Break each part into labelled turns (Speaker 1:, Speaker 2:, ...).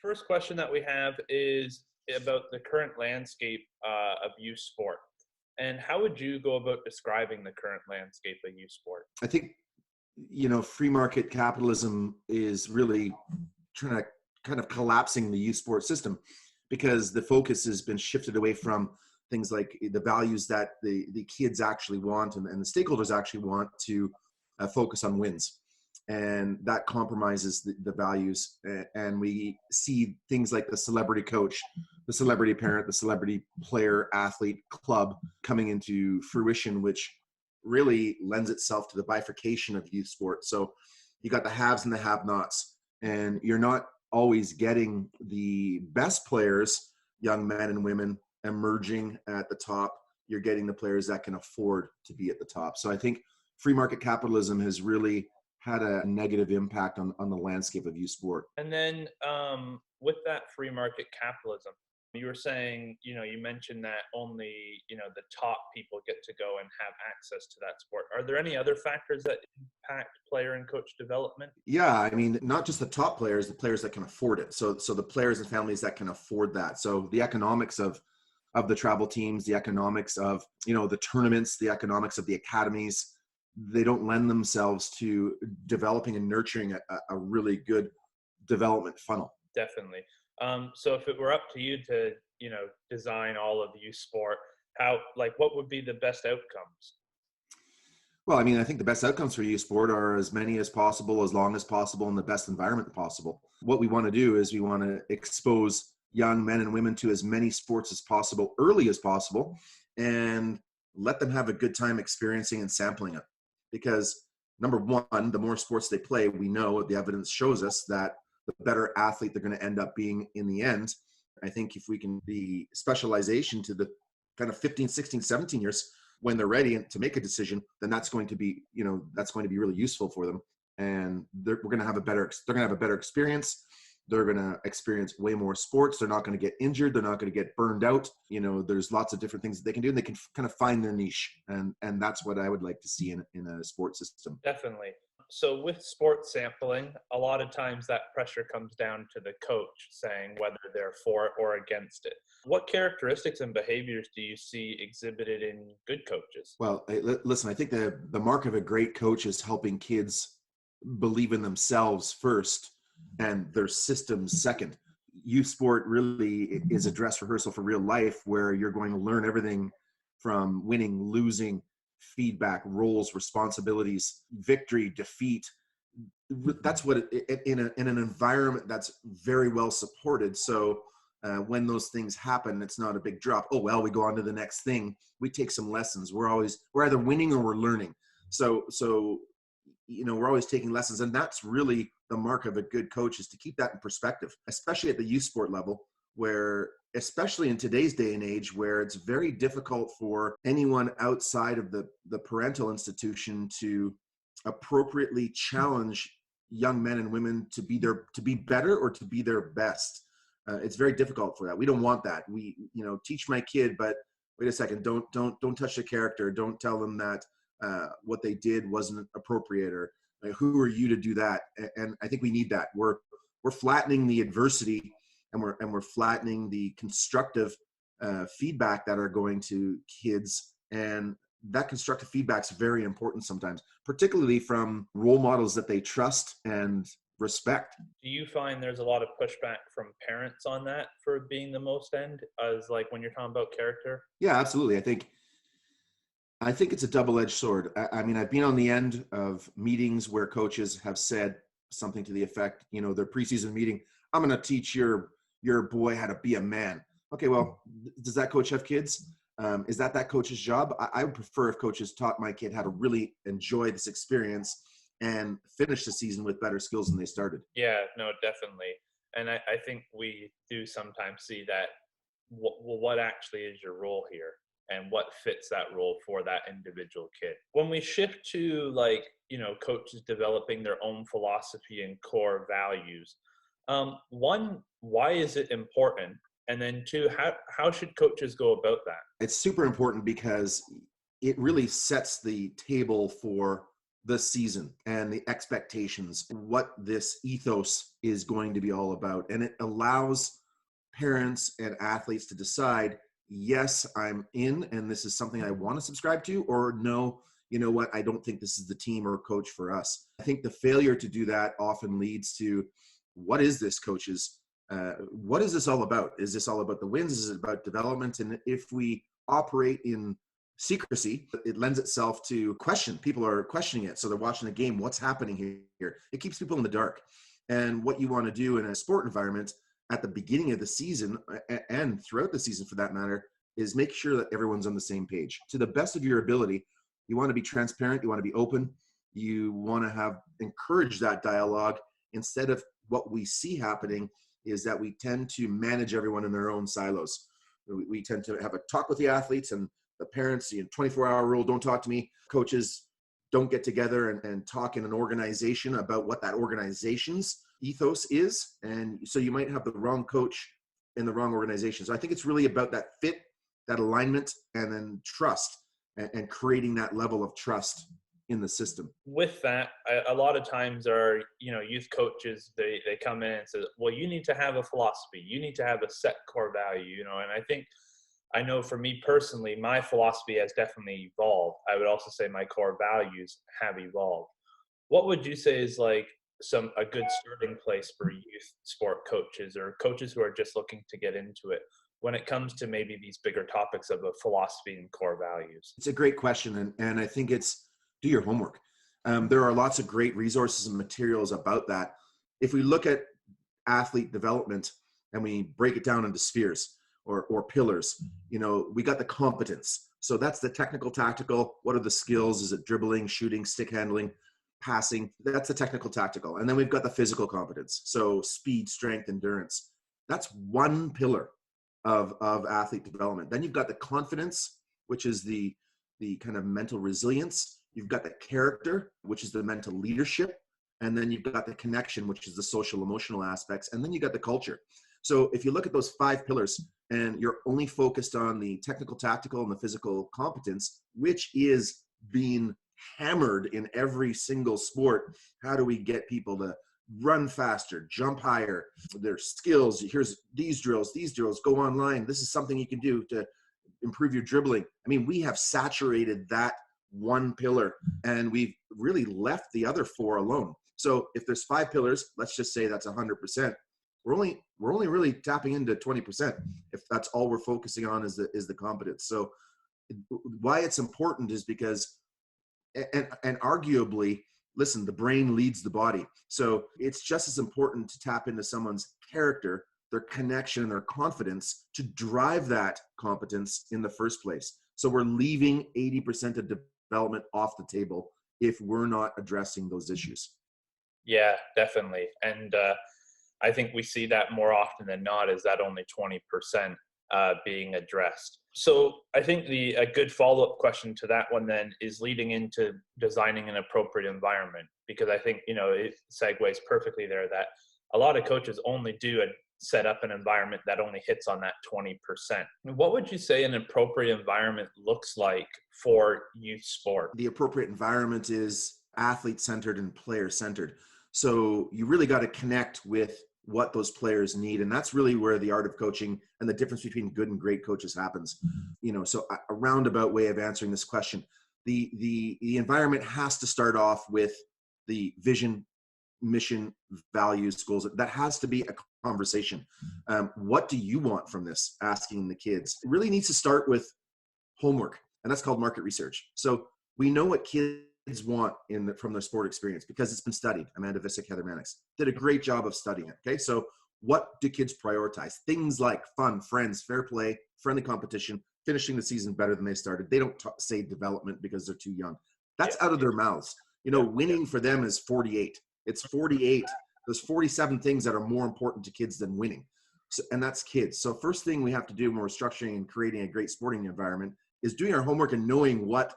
Speaker 1: First question that we have is about the current landscape of youth sport. And how would you go about describing the current landscape of youth sport?
Speaker 2: I think, free market capitalism is really trying to kind of collapsing the youth sports system because the focus has been shifted away from things like the values that the kids actually want and the stakeholders actually want to focus on wins. And that compromises the values. And we see things like the celebrity coach, the celebrity parent, the celebrity player, athlete, club coming into fruition, which really lends itself to the bifurcation of youth sport. So you got the haves and the have-nots, and you're not always getting the best players, young men and women, emerging at the top. You're getting the players that can afford to be at the top. So I think free market capitalism has really had a negative impact on the landscape of youth sport.
Speaker 1: And then with that free market capitalism, you were saying, you mentioned that only, the top people get to go and have access to that sport. Are there any other factors that impact player and coach development?
Speaker 2: Yeah, I mean, not just the top players, the players that can afford it. So the players and families that can afford that. So the economics of the travel teams, the economics of, the tournaments, the economics of the academies, they don't lend themselves to developing and nurturing a really good development funnel.
Speaker 1: Definitely. So if it were up to you to, design all of youth sport, what would be the best outcomes?
Speaker 2: Well, I mean, I think the best outcomes for youth sport are as many as possible, as long as possible, in the best environment possible. What we want to do is we want to expose young men and women to as many sports as possible, early as possible, and let them have a good time experiencing and sampling it. Because number one, the more sports they play, we know the evidence shows us that the better athlete they're going to end up being in the end. I think if we can be specialization to the kind of 15, 16, 17 years when they're ready to make a decision, then that's going to be, that's going to be really useful for them. And they're going to have a better experience. They're going to experience way more sports. They're not going to get injured. They're not going to get burned out. There's lots of different things that they can do, and they can kind of find their niche. And that's what I would like to see in a sports system.
Speaker 1: Definitely. So with sports sampling, a lot of times that pressure comes down to the coach saying whether they're for it or against it. What characteristics and behaviors do you see exhibited in good coaches?
Speaker 2: Well, listen, I think the mark of a great coach is helping kids believe in themselves first and their systems second. Youth sport really is a dress rehearsal for real life, where you're going to learn everything from winning, losing, feedback, roles, responsibilities, victory, defeat. That's what in an environment that's very well supported. So when those things happen, it's not a big drop. Oh, well, we go on to the next thing. We take some lessons. We're either winning or we're learning. So we're always taking lessons, and that's really the mark of a good coach, is to keep that in perspective, especially at the youth sport level, where, especially in today's day and age, where it's very difficult for anyone outside of the parental institution to appropriately challenge young men and women to be better or to be their best. It's very difficult for that. We don't want that. We, teach my kid, but wait a second, don't touch the character. Don't tell them that what they did wasn't appropriate, or who are you to do that? And I think we need that. We're flattening the adversity, and we're flattening the constructive feedback that are going to kids. And that constructive feedback is very important sometimes, particularly from role models that they trust and respect.
Speaker 1: Do you find there's a lot of pushback from parents on that for being the most end, as like when you're talking about character?
Speaker 2: Yeah, absolutely. I think it's a double-edged sword. I mean, I've been on the end of meetings where coaches have said something to the effect, their preseason meeting, I'm going to teach your boy how to be a man. Okay, well, does that coach have kids? Is that coach's job? I would prefer if coaches taught my kid how to really enjoy this experience and finish the season with better skills than they started.
Speaker 1: Yeah, no, definitely. And I think we do sometimes see that, what actually is your role here and what fits that role for that individual kid. When we shift to coaches developing their own philosophy and core values, one, why is it important? And then two, how should coaches go about that?
Speaker 2: It's super important because it really sets the table for the season and the expectations, what this ethos is going to be all about. And it allows parents and athletes to decide, yes, I'm in, and this is something I want to subscribe to, or no, you know what, I don't think this is the team or coach for us. I think the failure to do that often leads to, what is this, coaches? What is this all about? Is this all about the wins? Is it about development? And if we operate in secrecy, it lends itself to question. People are questioning it. So they're watching the game. What's happening here? It keeps people in the dark. And what you want to do in a sport environment at the beginning of the season and throughout the season for that matter is make sure that everyone's on the same page. To the best of your ability, you want to be transparent. You want to be open. You want to have encourage that dialogue instead of what we see happening is that we tend to manage everyone in their own silos. We tend to have a talk with the athletes and the parents, 24-hour rule, don't talk to me. Coaches don't get together and talk in an organization about what that organization's ethos is. And so you might have the wrong coach in the wrong organization. So I think it's really about that fit, that alignment, and then trust and creating that level of trust in the system.
Speaker 1: With that, a lot of times our youth coaches, they come in and say, well, you need to have a philosophy, you need to have a set core value, and I know for me personally, my philosophy has definitely evolved. I would also say my core values have evolved. What would you say is like a good starting place for youth sport coaches or coaches who are just looking to get into it when it comes to maybe these bigger topics of a philosophy and core values?
Speaker 2: It's a great question. And I think it's do your homework. There are lots of great resources and materials about that. If we look at athlete development and we break it down into spheres or pillars, we got the competence. So that's the technical, tactical. What are the skills? Is it dribbling, shooting, stick handling, passing? That's the technical, tactical. And then we've got the physical competence. So speed, strength, endurance. That's one pillar of athlete development. Then you've got the confidence, which is the kind of mental resilience. You've got the character, which is the mental leadership. And then you've got the connection, which is the social emotional aspects. And then you got the culture. So if you look at those 5 pillars and you're only focused on the technical, tactical, and the physical competence, which is being hammered in every single sport, how do we get people to run faster, jump higher, their skills? Here's these drills, go online. This is something you can do to improve your dribbling. I mean, we have saturated that one pillar and we've really left the other 4 alone. So if there's 5 pillars, let's just say that's 100%. We're only really tapping into 20% if that's all we're focusing on is the competence. So why it's important is because, and arguably, listen, the brain leads the body. So it's just as important to tap into someone's character, their connection, and their confidence to drive that competence in the first place. So we're leaving 80% of development off the table if we're not addressing those issues.
Speaker 1: Yeah, definitely. And I think we see that more often than not is that only 20% being addressed. So I think a good follow-up question to that one then is leading into designing an appropriate environment, because I think, it segues perfectly there that a lot of coaches only do set up an environment that only hits on that 20%. What would you say an appropriate environment looks like for youth sport?
Speaker 2: The appropriate environment is athlete-centered and player-centered. So you really got to connect with what those players need. And that's really where the art of coaching and the difference between good and great coaches happens. So a roundabout way of answering this question, the environment has to start off with the vision, mission, values, goals. That has to be a conversation. What do you want from this? Asking the kids. It really needs to start with homework, and that's called market research. So we know what kids want from their sport experience because it's been studied. Amanda Visick, Heather Mannix did a great job of studying it. Okay, so what do kids prioritize? Things like fun, friends, fair play, friendly competition, finishing the season better than they started. They don't say development because they're too young. That's out of their mouths. Winning for them is 48. It's 48. There's 47 things that are more important to kids than winning. So, and that's kids. So first thing we have to do when we're structuring and creating a great sporting environment is doing our homework and knowing what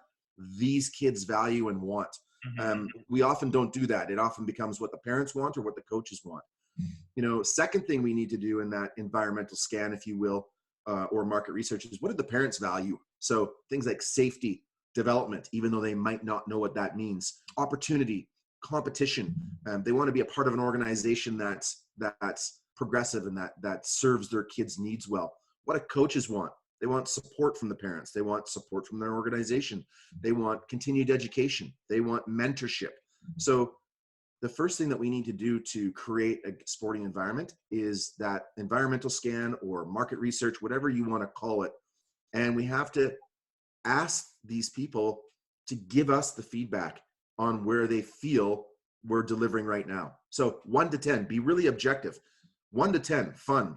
Speaker 2: these kids value and want. We often don't do that. It often becomes what the parents want or what the coaches want. Second thing we need to do in that environmental scan, if you will, or market research is what do the parents value? So things like safety, development, even though they might not know what that means. Opportunity, competition. They want to be a part of an organization that's progressive and that serves their kids' needs well. What do coaches want? They want support from the parents. They want support from their organization. They want continued education. They want mentorship. So the first thing that we need to do to create a sporting environment is that environmental scan or market research, whatever you want to call it. And we have to ask these people to give us the feedback on where they feel we're delivering right now. So 1 to 10, be really objective. 1 to 10, fun.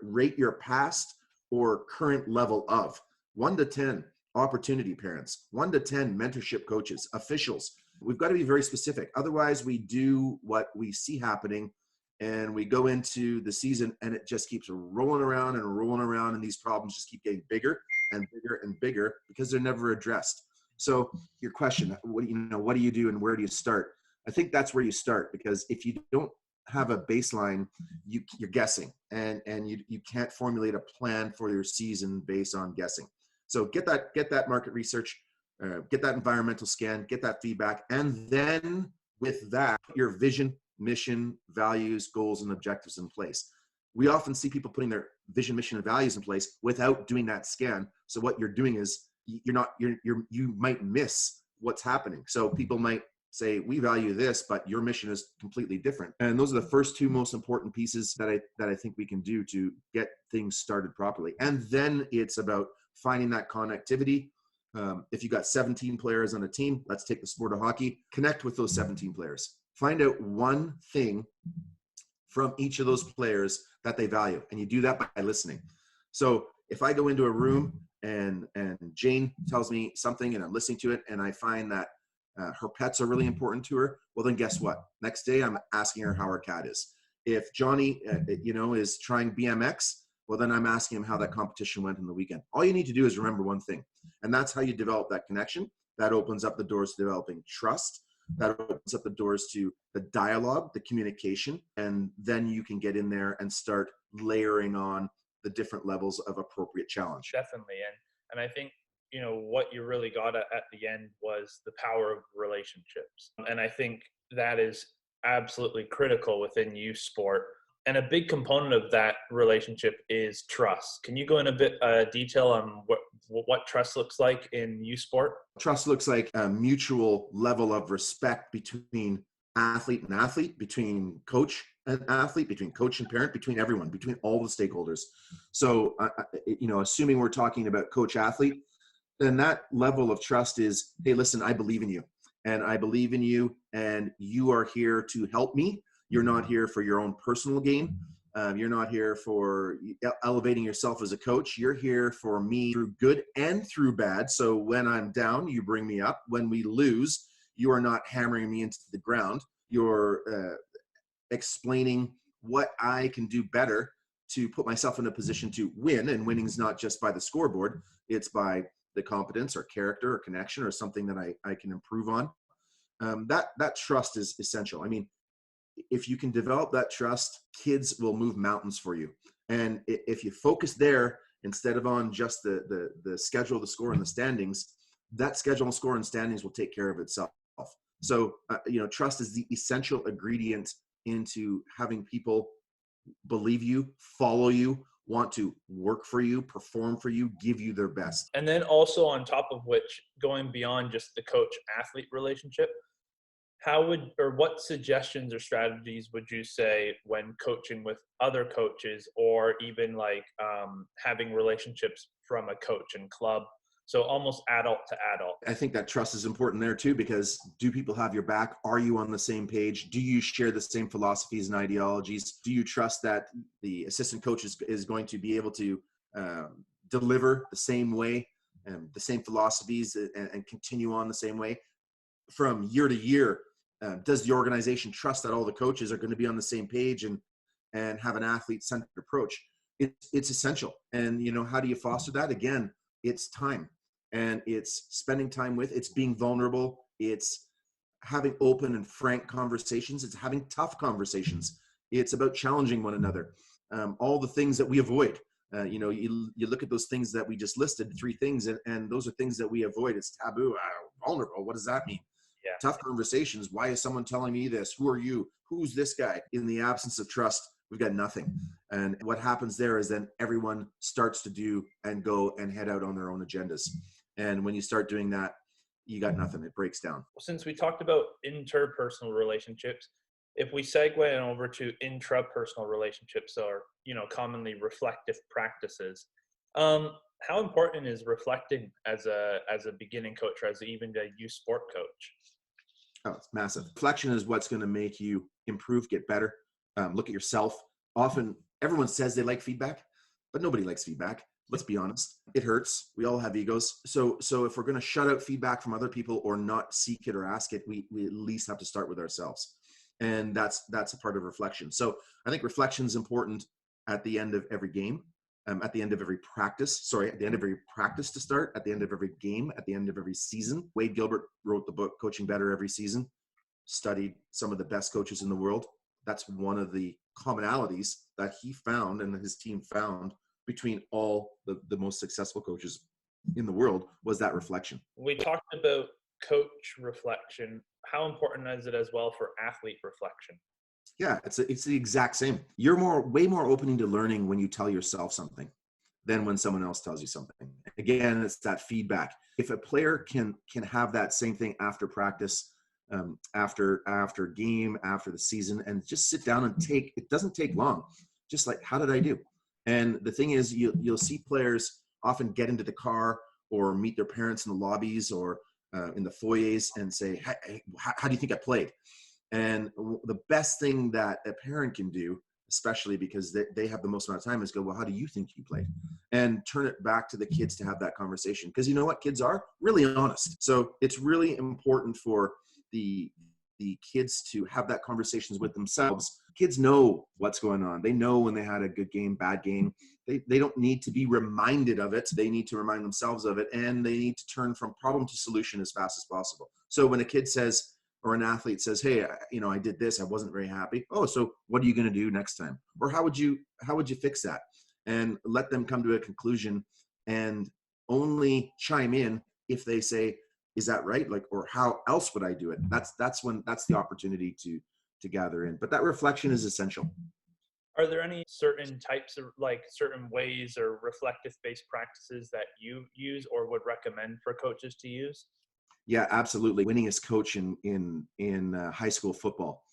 Speaker 2: Rate your past or current level of. 1 to 10, opportunity parents. 1 to 10, mentorship coaches, officials. We've got to be very specific. Otherwise, we do what we see happening and we go into the season and it just keeps rolling around and these problems just keep getting bigger and bigger and bigger because they're never addressed. So your question, what do you do and where do you start? I think that's where you start, because if you don't have a baseline, you're guessing and you can't formulate a plan for your season based on guessing. So get that market research, get that environmental scan, get that feedback, and then with that, your vision, mission, values, goals, and objectives in place. We often see people putting their vision, mission, and values in place without doing that scan. So what you're doing is you might miss what's happening. So people might say, we value this, but your mission is completely different. And those are the first two most important pieces that I think we can do to get things started properly. And then it's about finding that connectivity. If you got 17 players on a team, let's take the sport of hockey, connect with those 17 players. Find out one thing from each of those players that they value. And you do that by listening. So if I go into a room and Jane tells me something and I'm listening to it and I find that her pets are really important to her, well, then guess what? Next day, I'm asking her how her cat is. If Johnny, is trying BMX, well, then I'm asking him how that competition went in the weekend. All you need to do is remember one thing, and that's how you develop that connection. That opens up the doors to developing trust. That opens up the doors to the dialogue, the communication, and then you can get in there and start layering on the different levels of appropriate challenge.
Speaker 1: Definitely. And I think, what you really got at the end was the power of relationships. And I think that is absolutely critical within youth sport. And a big component of that relationship is trust. Can you go in a bit detail on what trust looks like in youth sport?
Speaker 2: Trust looks like a mutual level of respect between athlete and athlete, between coach and athlete, between coach and parent, between everyone, between all the stakeholders. So, assuming we're talking about coach athlete, then that level of trust is, hey, listen, I believe in you and I believe in you and you are here to help me. You're not here for your own personal gain. You're not here for elevating yourself as a coach. You're here for me through good and through bad. So when I'm down, you bring me up. When we lose, you are not hammering me into the ground. You're explaining what I can do better to put myself in a position to win. And winning is not just by the scoreboard. It's by the competence or character or connection or something that I can improve on. That trust is essential. I mean, if you can develop that trust, kids will move mountains for you. And if you focus there instead of on just the schedule, the score, and the standings, that schedule and score and standings will take care of itself. So, trust is the essential ingredient into having people believe you, follow you, want to work for you, perform for you, give you their best.
Speaker 1: And then also on top of which, going beyond just the coach-athlete relationship, what suggestions or strategies would you say when coaching with other coaches, or even having relationships from a coach and club? So almost adult to adult.
Speaker 2: I think that trust is important there too, because do people have your back? Are you on the same page? Do you share the same philosophies and ideologies? Do you trust that the assistant coach is going to be able to deliver the same way and the same philosophies and continue on the same way from year to year? Does the organization trust that all the coaches are going to be on the same page and have an athlete-centered approach? It's essential. And, how do you foster that? Again, it's time, and it's spending time with, it's being vulnerable. It's having open and frank conversations. It's having tough conversations. It's about challenging one another. All the things that we avoid. You look at those things that we just listed, 3 things, and those are things that we avoid. It's taboo, vulnerable. What does that mean?
Speaker 1: Yeah.
Speaker 2: Tough conversations. Why is someone telling me this? Who are you? Who's this guy? In the absence of trust, we've got nothing. And what happens there is then everyone starts to do and go and head out on their own agendas. And when you start doing that, you got nothing. It breaks down.
Speaker 1: Since we talked about interpersonal relationships, if we segue over to intrapersonal relationships, or commonly reflective practices, how important is reflecting as a beginning coach, or as even a youth sport coach?
Speaker 2: Oh, it's massive. Reflection is what's going to make you improve, get better. Look at yourself. Often everyone says they like feedback, but nobody likes feedback. Let's be honest. It hurts. We all have egos. So if we're going to shut out feedback from other people or not seek it or ask it, we at least have to start with ourselves. And that's a part of reflection. So I think reflection is important at the end of every game, at the end of every practice. At the end of every practice to start, at the end of every game, at the end of every season. Wade Gilbert wrote the book, Coaching Better Every Season, studied some of the best coaches in the world. That's one of the commonalities that he found and his team found between all the most successful coaches in the world, was that reflection.
Speaker 1: We talked about coach reflection. How important is it as well for athlete reflection?
Speaker 2: Yeah, it's the exact same. You're way more open to learning when you tell yourself something than when someone else tells you something. Again, it's that feedback. If a player can have that same thing after practice, after game, after the season, and just sit down and it doesn't take long. Just like, how did I do? And the thing is, you'll see players often get into the car or meet their parents in the lobbies or in the foyers and say, hey, how do you think I played? And the best thing that a parent can do, especially because they have the most amount of time, is go, well, how do you think you played? And turn it back to the kids to have that conversation. Because you know what? Kids are really honest. So it's really important for the kids to have that conversations with themselves. Kids know what's going on. They know when they had a good game, bad game. They don't need to be reminded of it. They need to remind themselves of it. And they need to turn from problem to solution as fast as possible. So when a kid says, or an athlete says, hey, I did this, I wasn't very happy. Oh, so what are you going to do next time? Or how would you fix that? And let them come to a conclusion and only chime in if they say, is that right? Like, or how else would I do it? That's the opportunity to gather in. But that reflection is essential.
Speaker 1: Are there any certain types of, certain ways or reflective based practices that you use or would recommend for coaches to use?
Speaker 2: Yeah, absolutely. Winningest coach in high school football,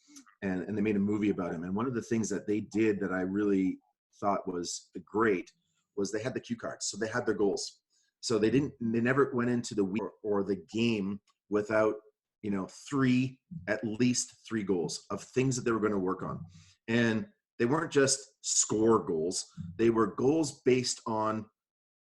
Speaker 2: and they made a movie about him. And one of the things that they did that I really thought was great was they had the cue cards. So they had their goals. So they never went into the week or the game without at least 3 goals of things that they were going to work on. And they weren't just score goals. They were goals based on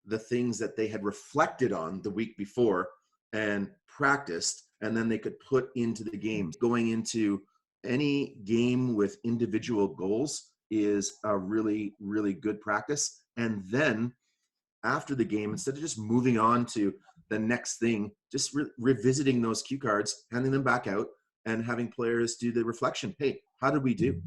Speaker 2: the things that they had reflected on the week before and practiced, and then they could put into the game. Going into any game with individual goals is a really, really good practice. And then after the game, instead of just moving on to the next thing, just revisiting those cue cards, handing them back out, and having players do the reflection. Hey, how did we do?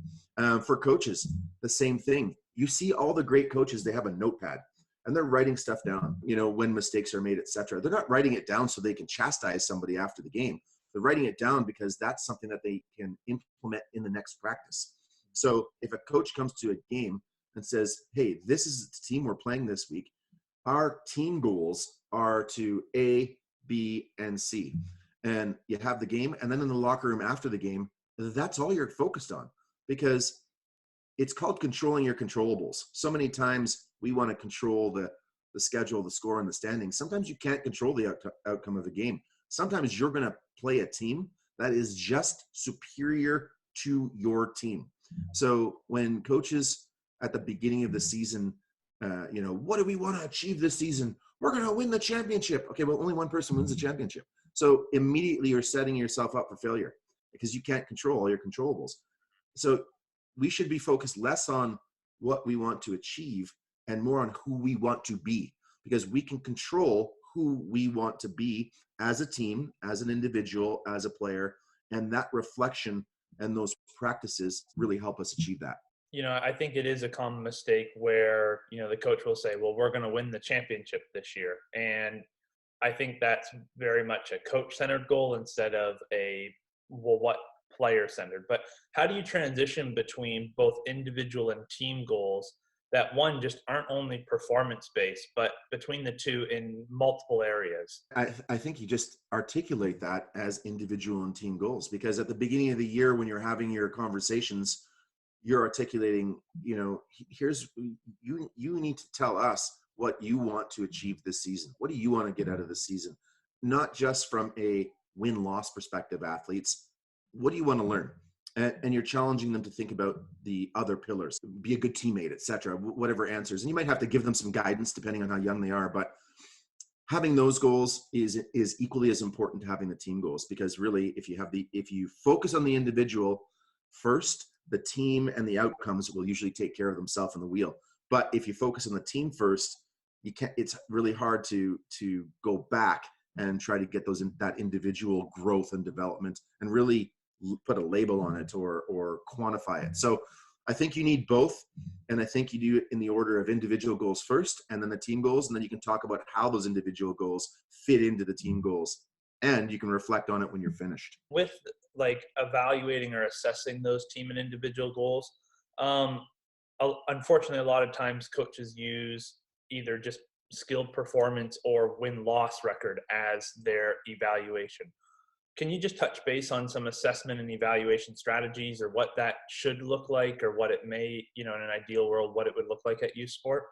Speaker 2: For coaches, the same thing. You see all the great coaches, they have a notepad and they're writing stuff down, when mistakes are made, etc. They're not writing it down so they can chastise somebody after the game. They're writing it down because that's something that they can implement in the next practice. So if a coach comes to a game and says, hey, this is the team we're playing this week, our team goals are to A, B, and C. And you have the game, and then in the locker room after the game, that's all you're focused on, because it's called controlling your controllables. So many times we want to control the schedule, the score, and the standings. Sometimes you can't control the outcome of a game. Sometimes you're going to play a team that is just superior to your team. So when coaches at the beginning of the season, what do we want to achieve this season? We're going to win the championship. Okay, well, only one person wins the championship. So immediately you're setting yourself up for failure because you can't control all your controllables. So we should be focused less on what we want to achieve and more on who we want to be, because we can control who we want to be as a team, as an individual, as a player, and that reflection and those practices really help us achieve that.
Speaker 1: I think it is a common mistake where, the coach will say, well, we're going to win the championship this year. And I think that's very much a coach centered goal instead of well, what player centered. But how do you transition between both individual and team goals that one just aren't only performance based, but between the two in multiple areas?
Speaker 2: I think you just articulate that as individual and team goals, because at the beginning of the year when you're having your conversations, you're articulating, here's, you need to tell us what you want to achieve this season. What do you want to get out of the season? Not just from a win-loss perspective, athletes. What do you want to learn? And you're challenging them to think about the other pillars, be a good teammate, etc. Whatever answers. And you might have to give them some guidance depending on how young they are, but having those goals is equally as important to having the team goals, because really if you focus on the individual first, the team and the outcomes will usually take care of themselves in the wheel. But if you focus on the team first, it's really hard to go back and try to get that individual growth and development and really put a label on it or quantify it. So I think you need both. And I think you do it in the order of individual goals first and then the team goals. And then you can talk about how those individual goals fit into the team goals. And you can reflect on it when you're finished.
Speaker 1: With like evaluating or assessing those team and individual goals, unfortunately, a lot of times coaches use either just skilled performance or win-loss record as their evaluation. Can you just touch base on some assessment and evaluation strategies, or what that should look like, or what it may, in an ideal world, what it would look like at youth sport?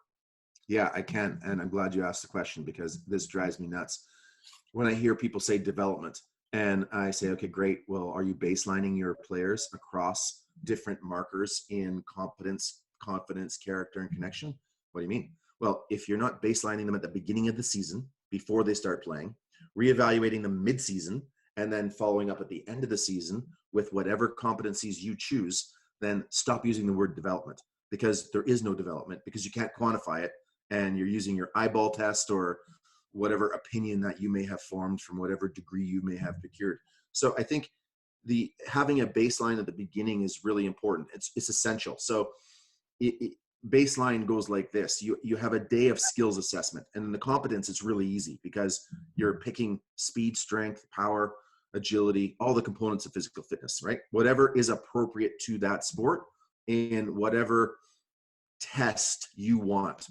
Speaker 2: Yeah, I can. And I'm glad you asked the question, because this drives me nuts. When I hear people say development and I say, okay, great. Well, are you baselining your players across different markers in competence, confidence, character, and connection? What do you mean? Well, if you're not baselining them at the beginning of the season before they start playing, reevaluating them mid-season, and then following up at the end of the season with whatever competencies you choose, then stop using the word development, because there is no development, because you can't quantify it. And you're using your eyeball test or whatever opinion that you may have formed from whatever degree you may have procured. So I think having a baseline at the beginning is really important. It's essential. So baseline goes like this. You have a day of skills assessment, and in the competence, it's really easy because you're picking speed, strength, power, agility, all the components of physical fitness, right? Whatever is appropriate to that sport in whatever test you want.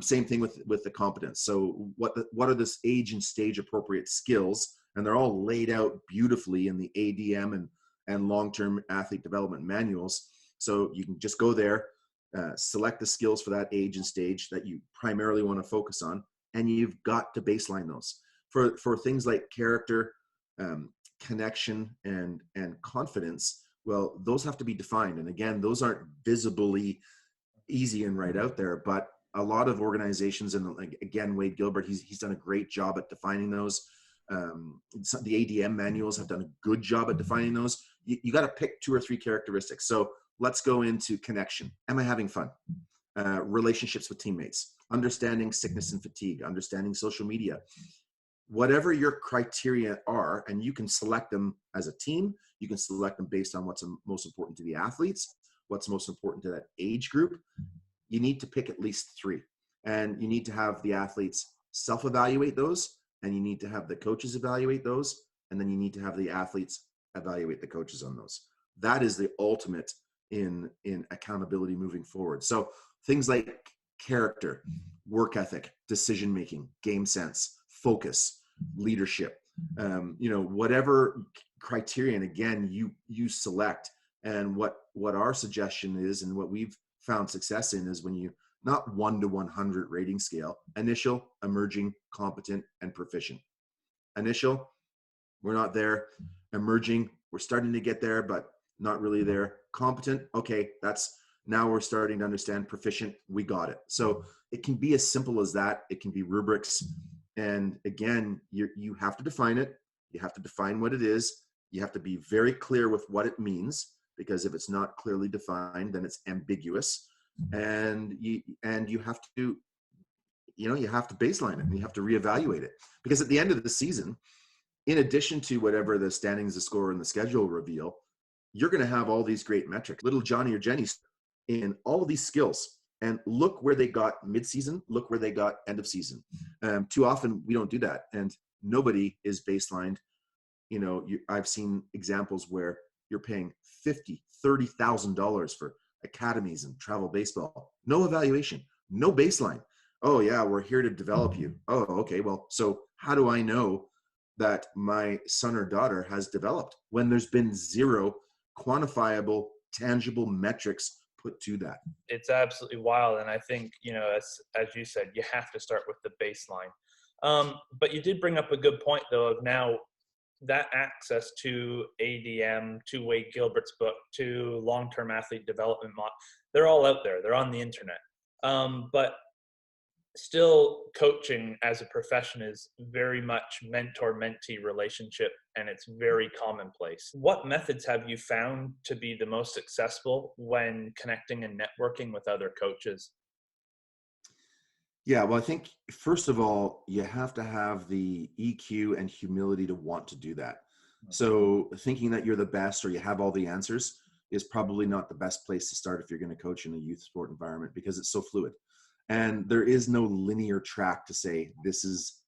Speaker 2: Same thing with the competence. So what are this age and stage appropriate skills? And they're all laid out beautifully in the ADM and long-term athlete development manuals. So you can just go there, select the skills for that age and stage that you primarily want to focus on, and you've got to baseline those. For things like character, connection, and confidence, well, those have to be defined. And again, those aren't visibly easy and right out there, but a lot of organizations, and again, Wade Gilbert, he's done a great job at defining those. The ADM manuals have done a good job at defining those. You got to pick 2 or 3 characteristics. So let's go into connection. Am I having fun? Relationships with teammates, understanding sickness and fatigue, understanding social media. Whatever your criteria are, and you can select them as a team, you can select them based on what's most important to the athletes, what's most important to that age group. You need to pick at least 3. And you need to have the athletes self-evaluate those, and you need to have the coaches evaluate those, and then you need to have the athletes evaluate the coaches on those. That is the ultimate in accountability moving forward. So things like character, work ethic, decision-making, game sense, focus, leadership, whatever criterion, again, you select. And what our suggestion is, and what we've found success in, is when you, not 1 to 100 rating scale, initial, emerging, competent, and proficient. Initial, we're not there. Emerging, we're starting to get there, but not really there. Competent, okay, now we're starting to understand. Proficient, we got it. So it can be as simple as that. It can be rubrics. And again, you have to define it. You have to define what it is. You have to be very clear with what it means, because if it's not clearly defined, then it's ambiguous. And you have to, you have to baseline it, and you have to reevaluate it, because at the end of the season, in addition to whatever the standings, the score, and the schedule reveal, you're going to have all these great metrics. Little Johnny or Jenny in all of these skills and look where they got mid-season, look where they got end of season. Too often we don't do that, and nobody is baselined. I've seen examples where you're paying $50,000-$30,000 for academies and travel baseball. No evaluation, no baseline. Oh yeah, we're here to develop you. Oh, okay. Well, so how do I know that my son or daughter has developed when there's been zero quantifiable, tangible metrics put to that?
Speaker 1: It's absolutely wild. And I think, as you said, you have to start with the baseline. But you did bring up a good point, though, of now that access to ADM, to Wade Gilbert's book, to long-term athlete development, they're all out there. They're on the internet. But still, coaching as a profession is very much mentor-mentee relationship, and it's very commonplace. What methods have you found to be the most successful when connecting and networking with other coaches?
Speaker 2: Yeah, well, I think first of all, you have to have the EQ and humility to want to do that. So thinking that you're the best or you have all the answers is probably not the best place to start if you're going to coach in a youth sport environment, because it's so fluid. And there is no linear track to say this is,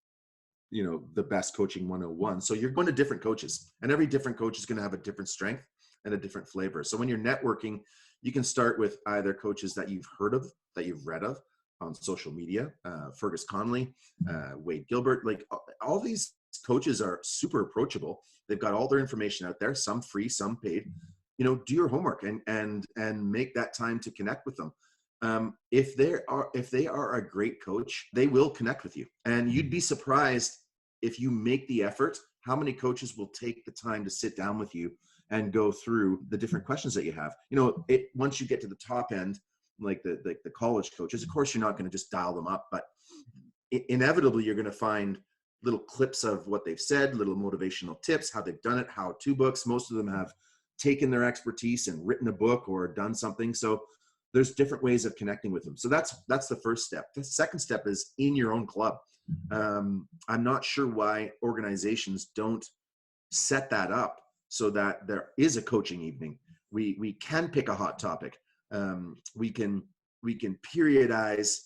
Speaker 2: the best coaching 101. So you're going to different coaches, and every different coach is going to have a different strength and a different flavor. So when you're networking, you can start with either coaches that you've heard of, that you've read of on social media, Fergus Conley, Wade Gilbert, like all these coaches are super approachable. They've got all their information out there, some free, some paid. Do your homework and make that time to connect with them. If they are a great coach, they will connect with you, and you'd be surprised if you make the effort, how many coaches will take the time to sit down with you and go through the different questions that you have. Once you get to the top end, like the college coaches, of course, you're not going to just dial them up, but inevitably you're going to find little clips of what they've said, little motivational tips, how they've done it, how-to books. Most of them have taken their expertise and written a book or done something. So there's different ways of connecting with them. So that's the first step. The second step is in your own club. I'm not sure why organizations don't set that up so that there is a coaching evening. We can pick a hot topic. We can periodize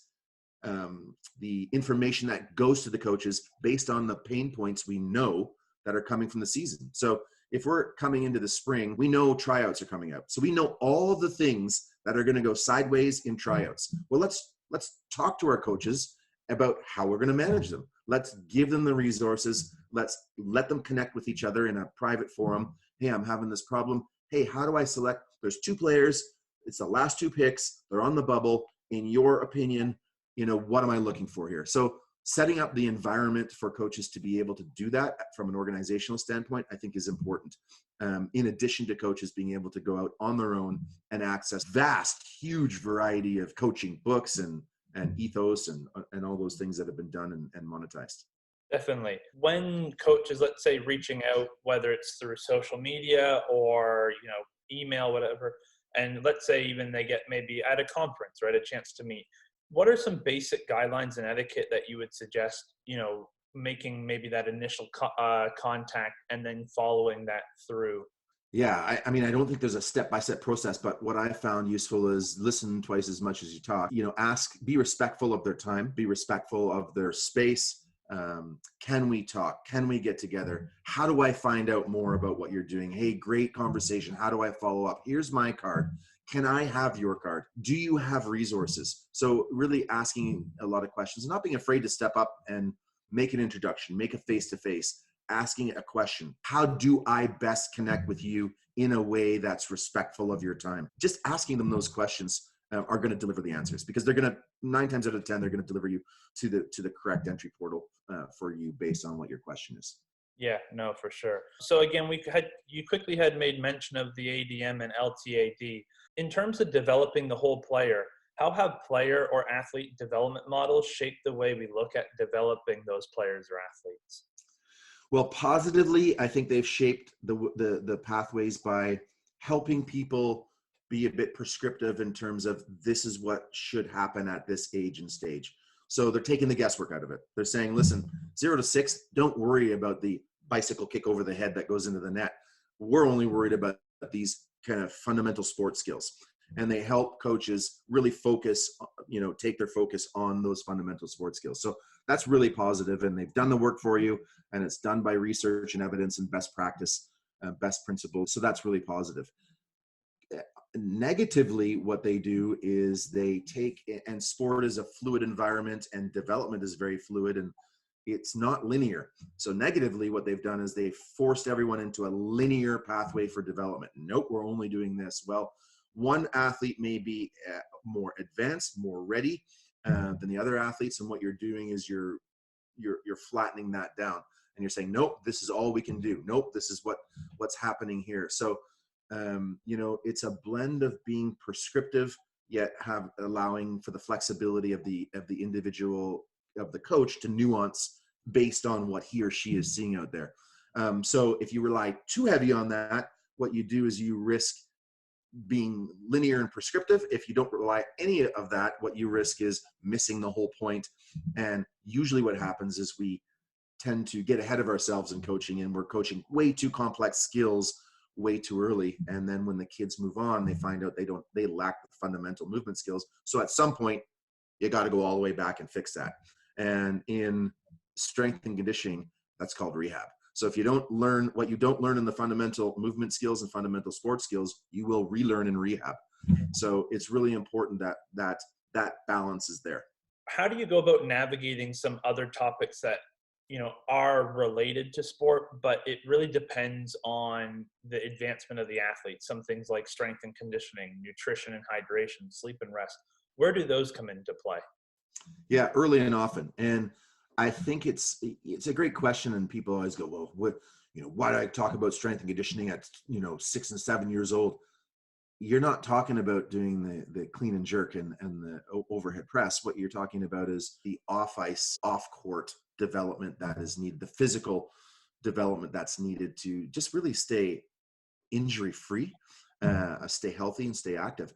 Speaker 2: the information that goes to the coaches based on the pain points we know that are coming from the season. So if we're coming into the spring, we know tryouts are coming up. So we know all of the things that are going to go sideways in tryouts. Well, let's talk to our coaches about how we're going to manage them. Let's give them the resources. Let's let them connect with each other in a private forum. Hey, I'm having this problem. Hey, how do I select? There's 2 players. It's the last 2 picks. They're on the bubble. In your opinion, what am I looking for here? So setting up the environment for coaches to be able to do that from an organizational standpoint, I think is important. In addition to coaches being able to go out on their own and access vast, huge variety of coaching books and ethos and all those things that have been done and monetized.
Speaker 1: Definitely. When coaches, let's say, reaching out, whether it's through social media or, email, whatever, and let's say even they get maybe at a conference, right, a chance to meet, what are some basic guidelines and etiquette that you would suggest, making maybe that initial contact and then following that through?
Speaker 2: Yeah, I mean, I don't think there's a step-by-step process, but what I found useful is listen twice as much as you talk. Be respectful of their time, be respectful of their space. Can we talk? Can we get together? How do I find out more about what you're doing? Hey, great conversation. How do I follow up? Here's my card. Can I have your card? Do you have resources? So really asking a lot of questions, not being afraid to step up and make an introduction, make a face-to-face, asking a question. How do I best connect with you in a way that's respectful of your time? Just asking them those questions are going to deliver the answers, because they're going to 9 times out of 10, they're going to deliver you to the correct entry portal for you based on what your question is.
Speaker 1: Yeah, no, for sure. So again, you quickly had made mention of the ADM and LTAD. In terms of developing the whole player, how have player or athlete development models shaped the way we look at developing those players or athletes?
Speaker 2: Well, positively, I think they've shaped the pathways by helping people be a bit prescriptive in terms of this is what should happen at this age and stage. So they're taking the guesswork out of it. They're saying, listen, 0 to 6, don't worry about the bicycle kick over the head that goes into the net. We're only worried about these kind of fundamental sports skills. and they help coaches really focus, take their focus on those fundamental sports skills. So that's really positive, and they've done the work for you, and it's done by research and evidence and best practice, best principles. So that's really positive. Negatively, what they do is they take, and sport is a fluid environment and development is very fluid and it's not linear. So negatively, what they've done is they've forced everyone into a linear pathway for development. Nope, we're only doing this. Well, one athlete may be more advanced, more ready than the other athletes, and what you're doing is you're flattening that down, and you're saying, nope, this is all we can do. Nope, this is what's happening here. So it's a blend of being prescriptive yet allowing for the flexibility of the individual, of the coach, to nuance based on what he or she is seeing out there. So if you rely too heavy on that, what you do is you risk being linear and prescriptive. If you don't rely any of that, what you risk is missing the whole point. And usually what happens is we tend to get ahead of ourselves in coaching, and we're coaching way too complex skills way too early. And then when the kids move on, they find out they lack the fundamental movement skills. So at some point, you got to go all the way back and fix that. And in strength and conditioning, that's called rehab. So if you don't learn what you don't learn in the fundamental movement skills and fundamental sports skills, you will relearn in rehab. So it's really important that balance is there.
Speaker 1: How do you go about navigating some other topics that are related to sport, but it really depends on the advancement of the athlete? Some things like strength and conditioning, nutrition and hydration, sleep and rest. Where do those come into play?
Speaker 2: Yeah, early and often. And I think it's a great question, and people always go, well, why do I talk about strength and conditioning at 6 and 7 years old? You're not talking about doing the clean and jerk and the overhead press. What you're talking about is the off ice, off court development that is needed, the physical development that's needed to just really stay injury free, stay healthy and stay active.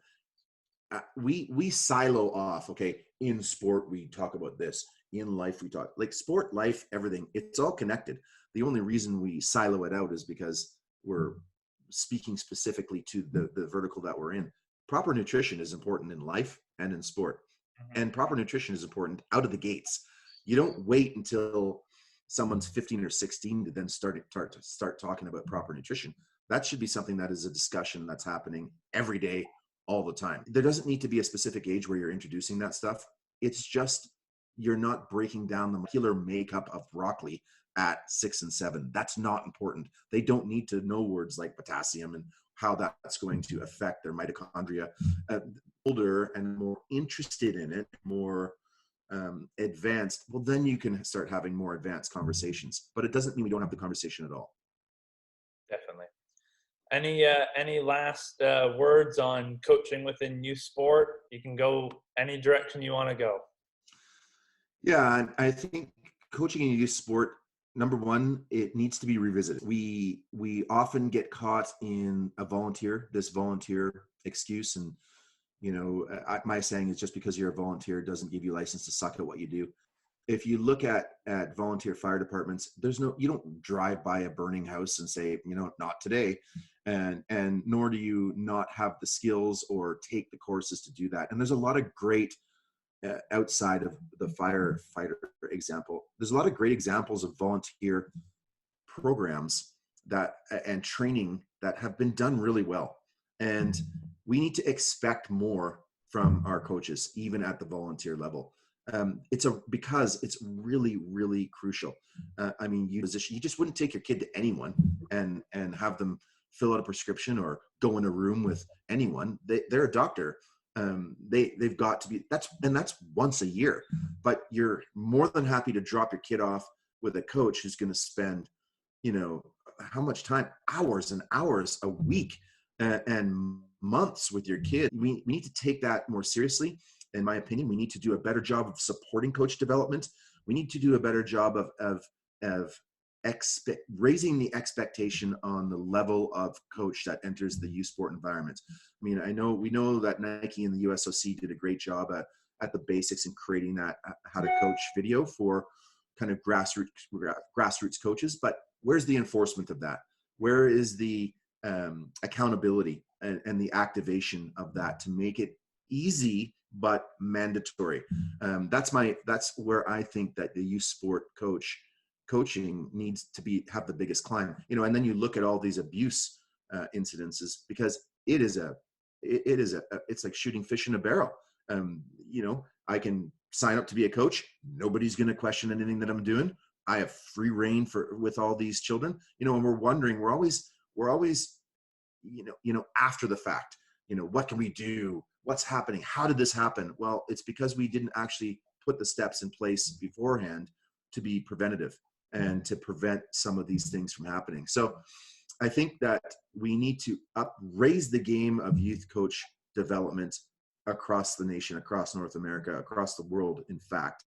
Speaker 2: We silo off. Okay, in sport we talk about this, in life we talk, like sport, life, everything, it's all connected. The only reason we silo it out is because we're speaking specifically to the vertical that we're in. Proper nutrition is important in life and in sport. And proper nutrition is important out of the gates. You don't wait until someone's 15 or 16 to then start talking about proper nutrition. That should be something that is a discussion that's happening every day, all the time. There doesn't need to be a specific age where you're introducing that stuff. It's just you're not breaking down the molecular makeup of broccoli at 6 and 7. That's not important. They don't need to know words like potassium and how that's going to affect their mitochondria. Older and more interested in it, more advanced, well, then you can start having more advanced conversations. But it doesn't mean we don't have the conversation at all.
Speaker 1: Definitely. Any last words on coaching within youth sport? You can go any direction you want to go.
Speaker 2: Yeah, I think coaching in youth sport, number one, it needs to be revisited. We often get caught in this volunteer excuse, and my saying is, just because you're a volunteer doesn't give you license to suck at what you do. If you look at volunteer fire departments, you don't drive by a burning house and say, not today, and nor do you not have the skills or take the courses to do that. And there's a lot of great outside of the firefighter example, there's a lot of great examples of volunteer programs and training that have been done really well. And we need to expect more from our coaches, even at the volunteer level. Because it's really, really crucial. You just wouldn't take your kid to anyone and have them fill out a prescription or go in a room with anyone. They're a doctor. They've got to be, that's once a year, but you're more than happy to drop your kid off with a coach who's going to spend, how much time, hours and hours a week and months with your kid. We need to take that more seriously. In my opinion, we need to do a better job of supporting coach development. We need to do a better job of raising the expectation on the level of coach that enters the youth sport environment. We know that Nike and the USOC did a great job at the basics in creating that how to coach video for kind of grassroots coaches. But where's the enforcement of that? Where is the accountability? and the activation of that to make it easy but mandatory. That's where I think that the youth sport coaching needs to have the biggest climb. And then you look at all these abuse incidences, because it's like shooting fish in a barrel. I can sign up to be a coach. Nobody's going to question anything that I'm doing. I have free reign with all these children, and we're always, after the fact, what can we do? What's happening? How did this happen? Well, it's because we didn't actually put the steps in place beforehand to be preventative and to prevent some of these things from happening. So I think that we need to raise the game of youth coach development across the nation, across North America, across the world. In fact,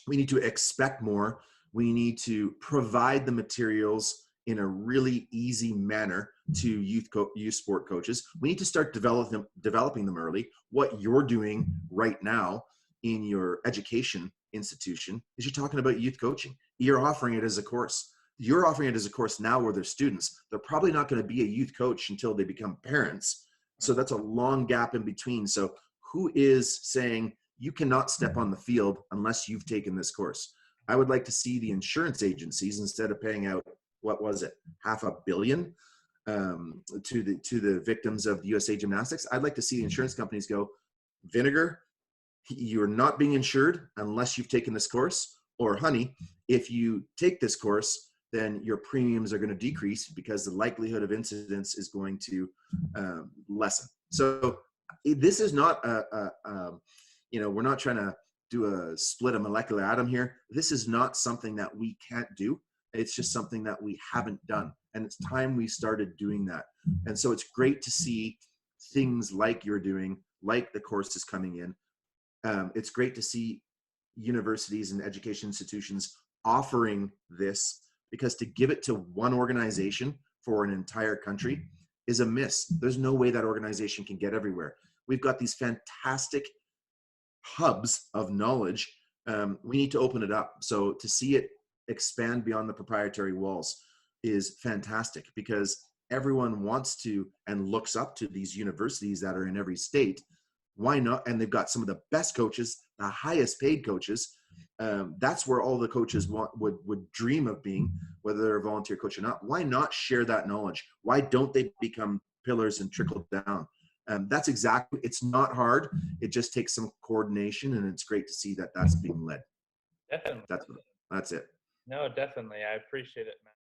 Speaker 2: we need to expect more. We need to provide the materials in a really easy manner to youth sport coaches. We need to start developing them early. What you're doing right now in your education institution is you're talking about youth coaching. You're offering it as a course. You're offering it as a course now where they're students. They're probably not going to be a youth coach until they become parents. So that's a long gap in between. So who is saying you cannot step on the field unless you've taken this course? I would like to see the insurance agencies, instead of paying out, what was it, $500 million to the victims of USA Gymnastics, I'd like to see the insurance companies go, Vinegar, you're not being insured unless you've taken this course. Or honey, if you take this course, then your premiums are going to decrease because the likelihood of incidents is going to lessen. So this is not we're not trying to do a split a molecular atom here. This is not something that we can't do. It's just something that we haven't done. And it's time we started doing that. And so it's great to see things like you're doing, like the courses coming in. It's great to see universities and education institutions offering this, because to give it to one organization for an entire country is a miss. There's no way that organization can get everywhere. We've got these fantastic hubs of knowledge. We need to open it up. So to see it expand beyond the proprietary walls is fantastic, because everyone wants to and looks up to these universities that are in every state. Why not? And they've got some of the best coaches, the highest paid coaches. That's where all the coaches would dream of being, whether they're a volunteer coach or not. Why not share that knowledge? Why don't they become pillars and trickle down? That's exactly, it's not hard. It just takes some coordination, and it's great to see that that's being led.
Speaker 1: Definitely.
Speaker 2: That's it.
Speaker 1: No, definitely. I appreciate it, man.